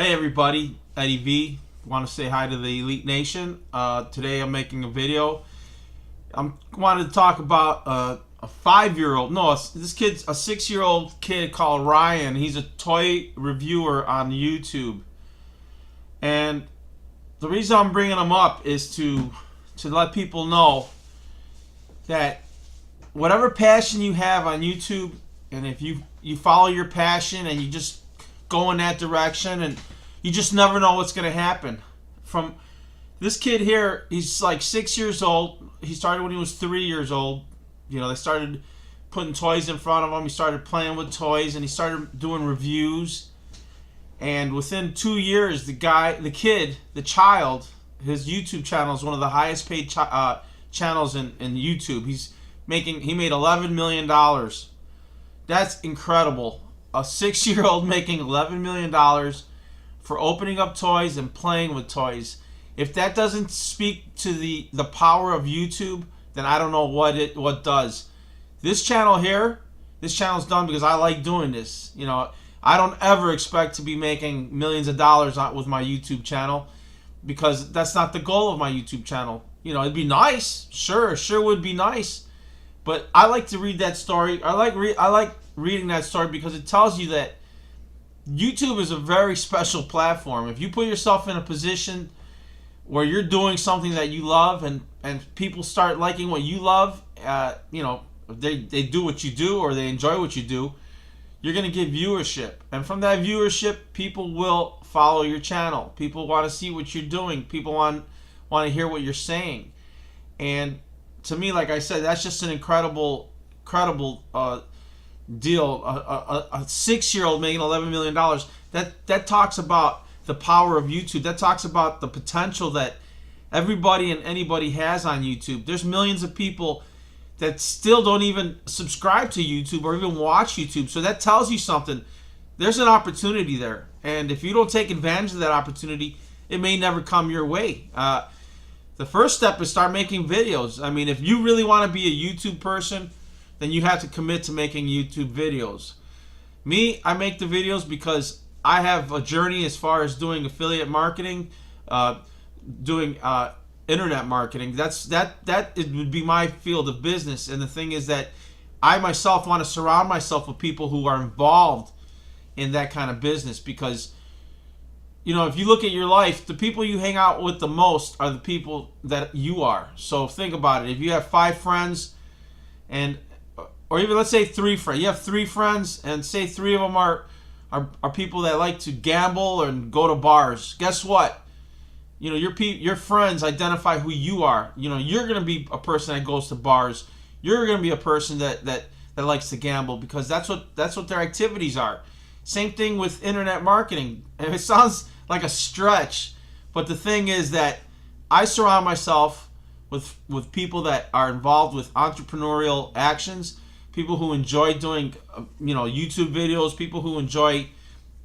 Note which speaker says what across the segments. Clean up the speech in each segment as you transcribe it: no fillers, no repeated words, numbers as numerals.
Speaker 1: Hey everybody, Eddie V. Want to say hi to the Elite Nation. Today I'm making a video. I wanted to talk about a 5-year-old. No, this kid's a 6-year-old kid called Ryan. He's a toy reviewer on YouTube, and the reason I'm bringing him up is to let people know that whatever passion you have on YouTube, and if you follow your passion and you just go in that direction, and you just never know what's going to happen. From this kid here, he's like 6 years old. He started when he was 3 years old. You know, they started putting toys in front of him. He started playing with toys, and he started doing reviews. And within 2 years, the child, his YouTube channel is one of the highest paid channels in YouTube. He made $11 million. That's incredible. A 6-year-old making $11 million for opening up toys and playing with toys. If that doesn't speak to the power of YouTube, then I don't know what does. This channel here, this channel's done because I like doing this. You know, I don't ever expect to be making millions of dollars with my YouTube channel, because that's not the goal of my YouTube channel. You know, it'd be nice, sure would be nice, but I like to read that story. I like reading that story because it tells you that YouTube is a very special platform. If you put yourself in a position where you're doing something that you love, and people start liking what you love, you know, they do what you do, or they enjoy what you do, you're going to get viewership. And from that viewership, people will follow your channel. People want to see what you're doing. People want to hear what you're saying. And to me, like I said, that's just an incredible deal. A 6-year-old making $11 million. That talks about the power of YouTube. That talks about the potential that everybody and anybody has on YouTube. There's millions of people that still don't even subscribe to YouTube or even watch YouTube. So that tells you something. There's an opportunity there, and if you don't take advantage of that opportunity, it may never come your way. The first step is start making videos. I mean, if you really want to be a YouTube person, then you have to commit to making YouTube videos. Me, I make the videos because I have a journey as far as doing affiliate marketing, doing internet marketing. It would be my field of business. And the thing is that I myself want to surround myself with people who are involved in that kind of business, because, you know, if you look at your life, the people you hang out with the most are the people that you are. So think about it. If you have 5 friends, or even let's say 3 friends, you have 3 friends, and say 3 of them are people that like to gamble and go to bars. Guess what? You know, your friends identify who you are. You know, you're going to be a person that goes to bars. You're going to be a person that likes to gamble, because that's what their activities are. Same thing with internet marketing. And it sounds like a stretch, but the thing is that I surround myself with people that are involved with entrepreneurial actions, people who enjoy doing YouTube videos, people who enjoy,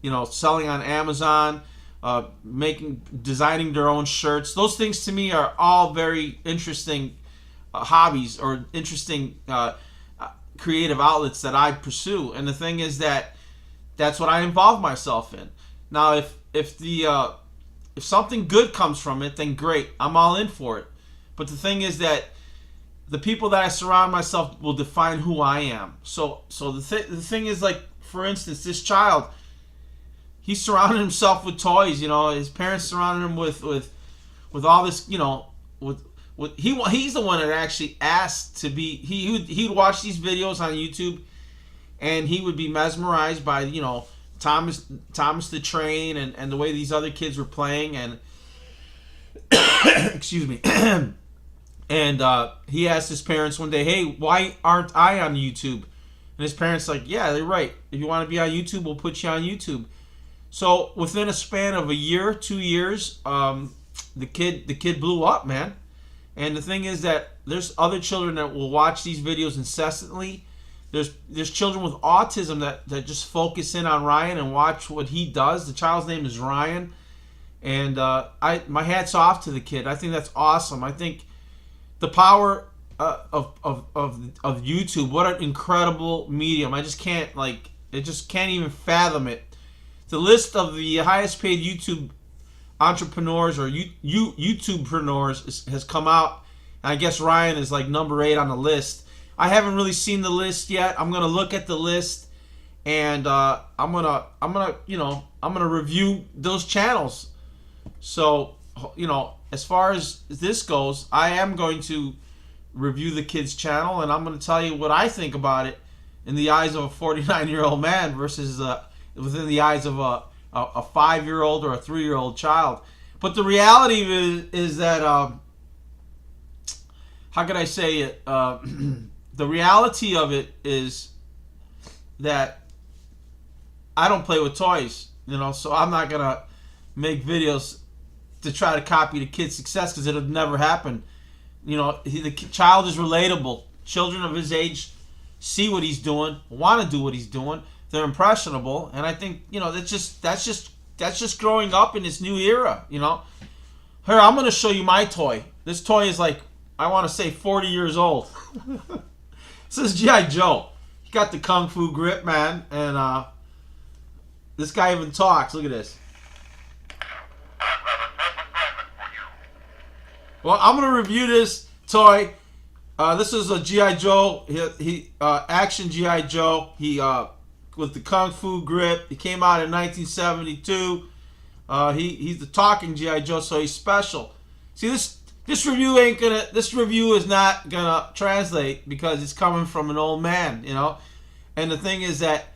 Speaker 1: you know, selling on Amazon, designing their own shirts. Those things to me are all very interesting hobbies, or interesting creative outlets that I pursue. And the thing is that that's what I involve myself in. Now, if something good comes from it, then great, I'm all in for it. But the thing is that the people that I surround myself will define who I am. So the thing is, like, for instance, this child, he surrounded himself with toys. You know, his parents surrounded him with all this. You know, he's the one that actually asked to be. He'd watch these videos on YouTube, and he would be mesmerized by, you know, Thomas the Train and the way these other kids were playing, and excuse me. And he asked his parents one day, "Hey, why aren't I on YouTube?" And his parents like, "Yeah, they're right. If you want to be on YouTube, we'll put you on YouTube." So within a span of a year, 2 years, the kid blew up, man. And the thing is that there's other children that will watch these videos incessantly. There's children with autism that just focus in on Ryan and watch what he does. The child's name is Ryan, and my hat's off to the kid. I think that's awesome. I think the power of YouTube, what an incredible medium. I just can't even fathom it. the list of the highest paid YouTube entrepreneurs or YouTubepreneurs has come out. And I guess Ryan is like number 8 on the list. I haven't really seen the list yet. I'm gonna look at the list, and I'm gonna review those channels. So, as far as this goes, I am going to review the kid's channel, and I'm going to tell you what I think about it in the eyes of a 49-year-old man versus within the eyes of a 5-year-old or a 3-year-old child. But the reality is that, how could I say it? The reality of it is that I don't play with toys, so I'm not going to make videos to try to copy the kid's success, because it'll never happen. The child is relatable. Children of his age see what he's doing, want to do what he's doing. They're impressionable, and I think that's just growing up in this new era. Here, I'm going to show you my toy. This toy is like, I want to say 40 years old. This is G.I. Joe. He got the kung fu grip, man, and this guy even talks. Look at this. Well, I'm going to review this toy. This is a G.I. Joe. He action G.I. Joe. He with the kung fu grip. He came out in 1972. He's the talking G.I. Joe, so he's special. See, this review is not gonna translate because it's coming from an old man, And the thing is that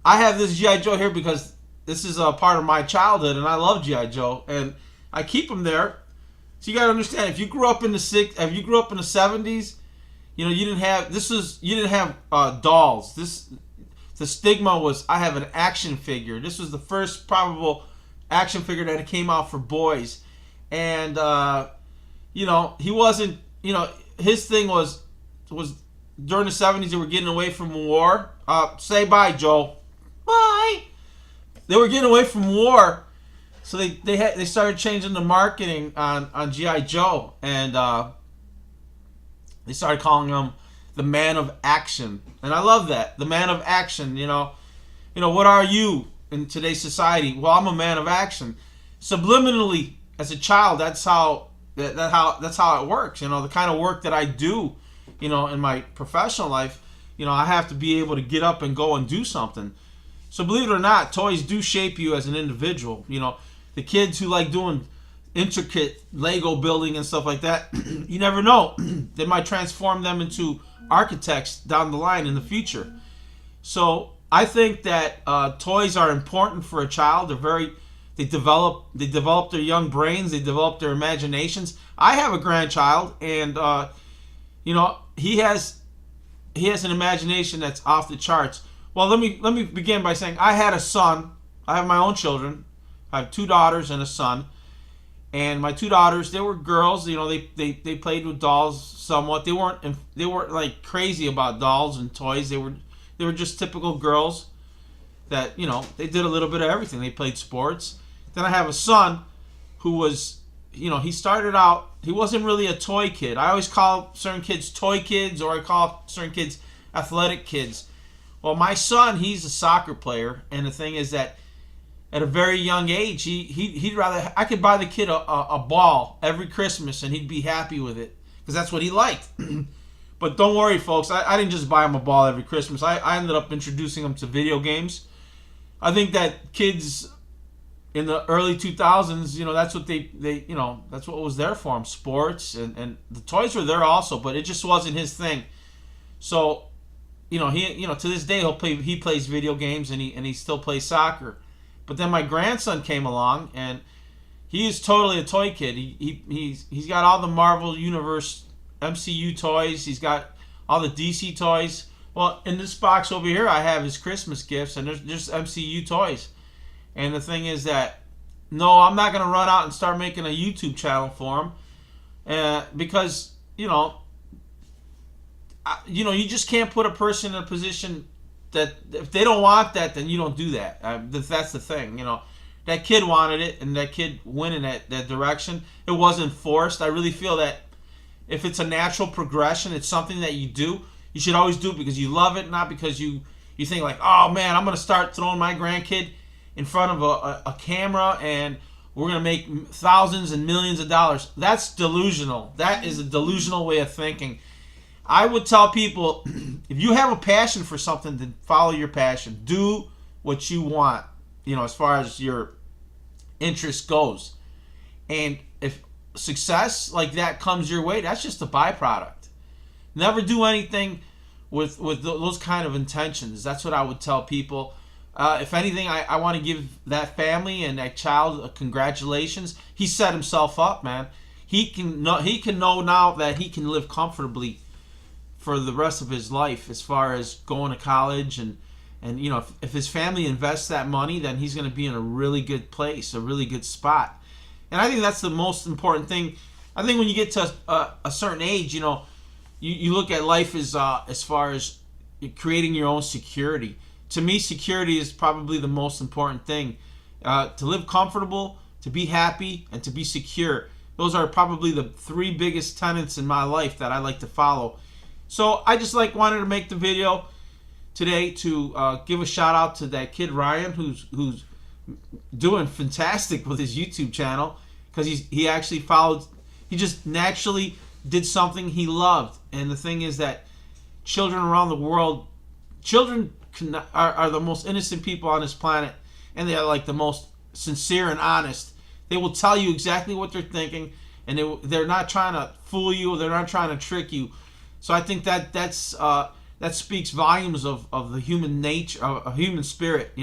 Speaker 1: I have this G.I. Joe here because this is a part of my childhood, and I love G.I. Joe, and I keep him there. So you gotta understand, if you grew up in the 70s, you didn't have dolls. The stigma was, I have an action figure. This was the first probable action figure that came out for boys, and he wasn't. His thing was during the 70s they were getting away from war. Say bye, Joe. Bye. They were getting away from war. So they started changing the marketing on G.I. Joe, and they started calling him the man of action. And I love that, the man of action. What are you in today's society? Well, I'm a man of action. Subliminally, as a child, that's how it works. The kind of work that I do, in my professional life, I have to be able to get up and go and do something. So believe it or not, toys do shape you as an individual. The kids who like doing intricate Lego building and stuff like that, you never know. They might transform them into architects down the line in the future. So I think that toys are important for a child. They develop their young brains. They develop their imaginations. I have a grandchild, and he has an imagination that's off the charts. Well, let me begin by saying I had a son. I have my own children. I have 2 daughters and a son. And my 2 daughters, they were girls. They played with dolls somewhat. They weren't like crazy about dolls and toys. They were just typical girls that they did a little bit of everything. They played sports. Then I have a son who was, he started out. He wasn't really a toy kid. I always call certain kids toy kids, or I call certain kids athletic kids. Well, my son, he's a soccer player, and the thing is that at a very young age, he'd rather, I could buy the kid a ball every Christmas and he'd be happy with it because that's what he liked. But don't worry, folks, I didn't just buy him a ball every Christmas. I ended up introducing him to video games. I think that kids in the early 2000s, that's what that's what was there for him, sports, and the toys were there also, but it just wasn't his thing. So, he to this day he plays video games and he still plays soccer. But then my grandson came along, and he is totally a toy kid. He's got all the Marvel Universe MCU toys. He's got all the DC toys. Well, in this box over here, I have his Christmas gifts, and there's just MCU toys. And the thing is that, no, I'm not going to run out and start making a YouTube channel for him, because you just can't put a person in a position that if they don't want that, then you don't do that. That's the thing. That kid wanted it, and that kid went in that direction. It wasn't forced. I really feel that if it's a natural progression, it's something that you do. You should always do it because you love it, not because you think like, oh man, I'm going to start throwing my grandkid in front of a camera and we're going to make thousands and millions of dollars. That's delusional. That is a delusional way of thinking. I would tell people, if you have a passion for something, then follow your passion. Do what you want, as far as your interest goes. And if success like that comes your way, that's just a byproduct. Never do anything with those kind of intentions. That's what I would tell people. If anything, I want to give that family and that child a congratulations. He set himself up, man. He can know now that he can live comfortably for the rest of his life, as far as going to college and if his family invests that money, then he's going to be in a really good place, a really good spot. And I think that's the most important thing. I think when you get to a certain age, you look at life as far as creating your own security. To me, security is probably the most important thing. To live comfortable, to be happy, and to be secure. Those are probably the three biggest tenets in my life that I like to follow. So I just wanted to make the video today to give a shout out to that kid Ryan, who's doing fantastic with his YouTube channel, because he actually he just naturally did something he loved. And the thing is that children around the world, are the most innocent people on this planet, and they are like the most sincere and honest. They will tell you exactly what they're thinking, and they're not trying to fool you, they're not trying to trick you. So I think that speaks volumes of the human nature, of human spirit.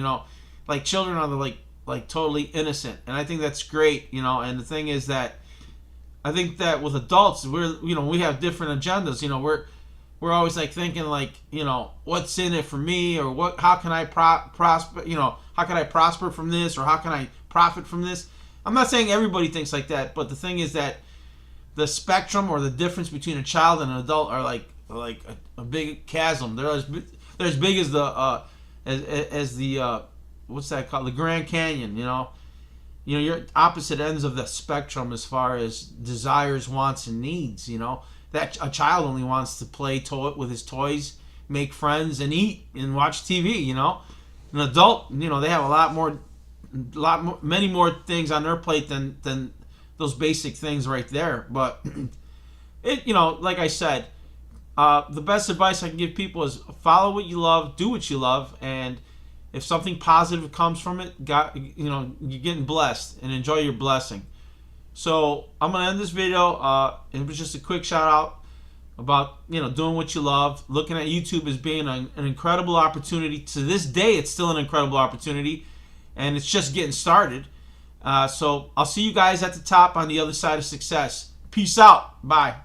Speaker 1: Like children are like totally innocent, and I think that's great. And the thing is that I think that with adults, we have different agendas. We're always thinking what's in it for me, or how can I prosper, how can I prosper from this, or how can I profit from this. I'm not saying everybody thinks like that, but the thing is that the spectrum or the difference between a child and an adult are like a big chasm. They're as big as the what's that called, the Grand Canyon. You're opposite ends of the spectrum as far as desires, wants, and needs. That a child only wants to play with his toys, make friends, and eat and watch TV. An adult, they have many more things on their plate than those basic things right there. But like I said, the best advice I can give people is follow what you love, do what you love, and if something positive comes from it, you're getting blessed, and enjoy your blessing. So I'm gonna end this video. It was just a quick shout out about doing what you love, looking at YouTube as being an incredible opportunity. To this day, it's still an incredible opportunity, and it's just getting started. So I'll see you guys at the top on the other side of success. Peace out. Bye.